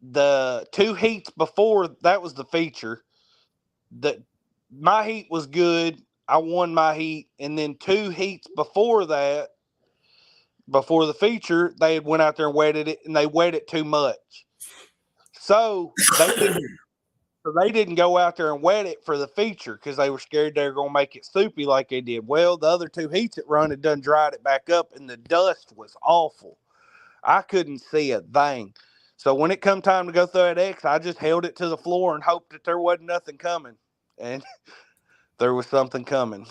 the 2 heats before that was the feature. That my heat was good. I won my heat, and then 2 heats before that, before the feature, they had went out there and wetted it, and they wet it too much. So they didn't go out there and wet it for the feature because they were scared they were going to make it soupy like they did. Well, the other 2 heats it run had done dried it back up, and the dust was awful. I couldn't see a thing. So when it come time to go through that X, I just held it to the floor and hoped that there wasn't nothing coming. And there was something coming.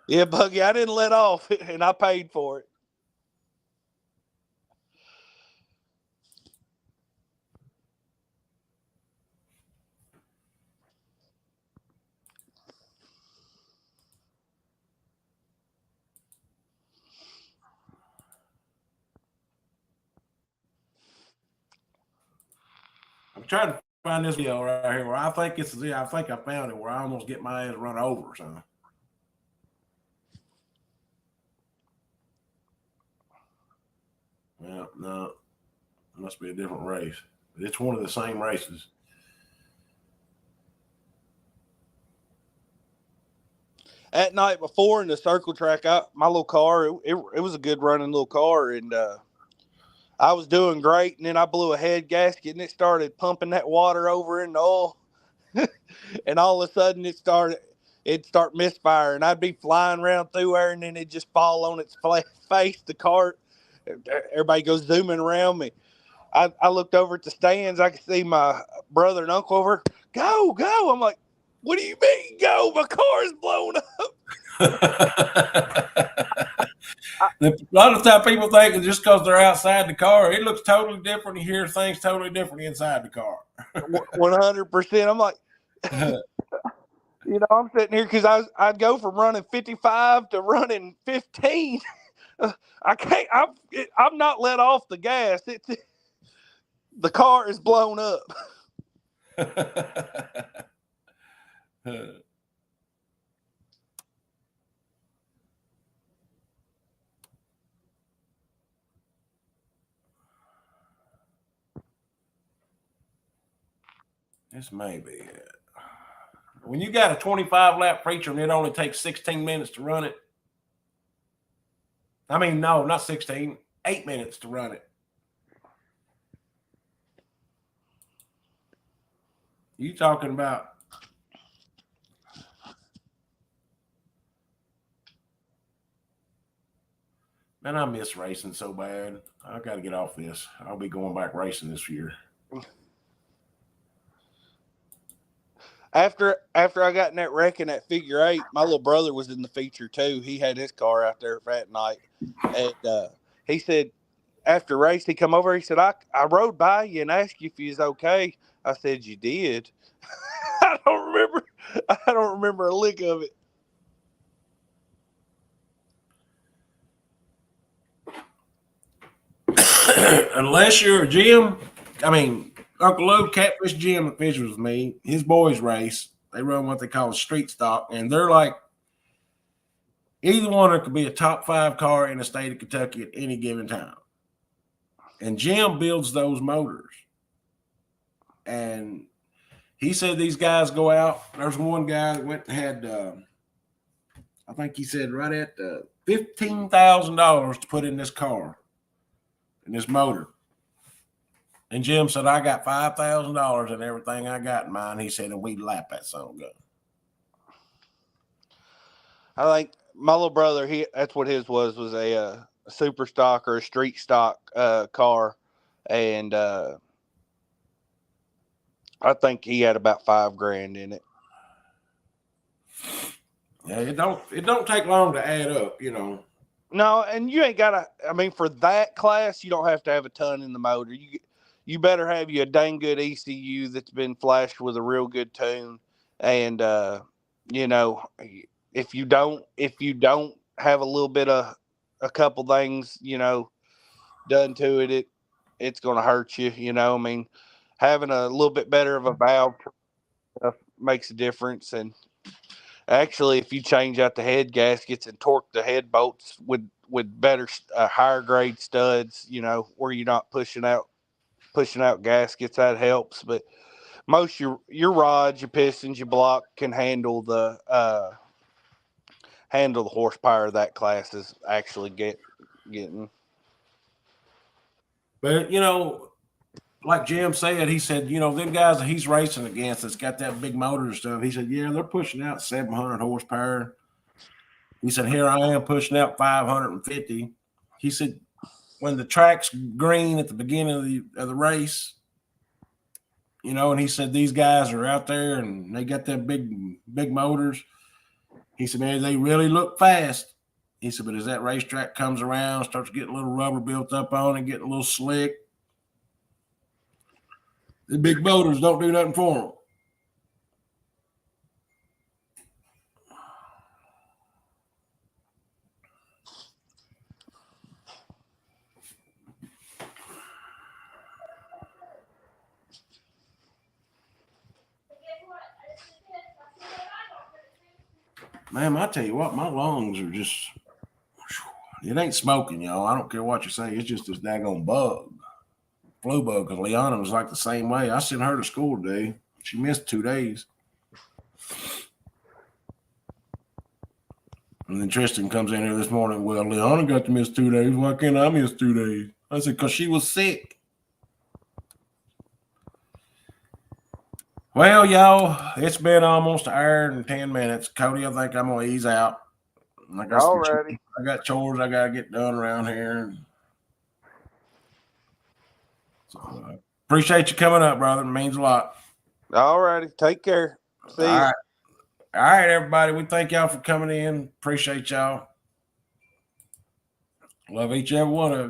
Yeah, Buggy, I didn't let off, and I paid for it. I'm trying to find this video right here where I think it's the. I think I found it where I almost get my ass run over or something. Well, no, it must be a different race. It's one of the same races. At night before in the circle track, my little car, it was a good running little car, and I was doing great, and then I blew a head gasket, and it started pumping that water over in the oil, and all of a sudden it'd start misfiring. I'd be flying around through there, and then it'd just fall on its face, the cart. Everybody goes zooming around me. I looked over at the stands. I could see my brother and uncle over. Go, go. I'm like, what do you mean go? My car's blown up. A lot of time people think that just because they're outside the car, it looks totally different. You hear things totally different inside the car. 100%. I'm like, I'm sitting here because I'd go from running 55 to running 15. I can't. I'm not let off the gas. The car is blown up. This may be it. When you got a 25 lap feature and it only takes 16 minutes to run it. I mean, no, not 16, 8 minutes to run it. You talking about? Man, I miss racing so bad. I got to get off this. I'll be going back racing this year. After I got in that wreck in that figure 8, my little brother was in the feature too. He had his car out there that night. And he said, after race, he come over. He said, I rode by you and asked you if you was okay. I said, you did. I don't remember a lick of it. Unless you're a Jim, I mean, Uncle Lou, Catfish Jim, that fishes with me, his boys race. They run what they call a street stock, and they're like either one of them could be a top 5 car in the state of Kentucky at any given time. And Jim builds those motors. And he said these guys go out. There's one guy that went and had, I think he said right at $15,000 to put in this car, in this motor. And Jim said, I got $5,000 and everything I got in mine. He said, and we lap that son of a gun. I think my little brother, that's what his was a super stock or a street stock car. And I think he had about $5,000 in it. Yeah, it don't take long to add up, No, and you ain't got for that class, you don't have to have a ton in the motor. You better have you a dang good ECU that's been flashed with a real good tune. And, if you don't have a little bit of a couple things, done to it, it's going to hurt you. Having a little bit better of a valve makes a difference. And actually, if you change out the head gaskets and torque the head bolts with better, higher grade studs, where you're not pushing out gaskets, that helps. But most your rods, your pistons, your block can handle the horsepower that class is actually getting. But like Jim said, he said, them guys that he's racing against that's got that big motor and stuff. He said, yeah, they're pushing out 700 horsepower. He said, here I am pushing out 550. He said, when the track's green at the beginning of the race, and he said these guys are out there and they got them big motors. He said, man, they really look fast. He said, but as that racetrack comes around, starts getting a little rubber built up on it, getting a little slick, the big motors don't do nothing for them. Man, I tell you what, my lungs are just, it ain't smoking, y'all. I don't care what you say. It's just this daggone bug, flu bug. Because Liana was like the same way. I sent her to school today. She missed 2 days. And then Tristan comes in here this morning. Well, Liana got to miss 2 days. Why can't I miss 2 days? I said, because she was sick. Well, y'all, it's been almost an hour and 10 minutes. Cody, I think I'm going to ease out. I got chores I got to get done around here. So, appreciate you coming up, brother. It means a lot. All righty. Take care. See you. All right, everybody. We thank y'all for coming in. Appreciate y'all. Love each and every one of you.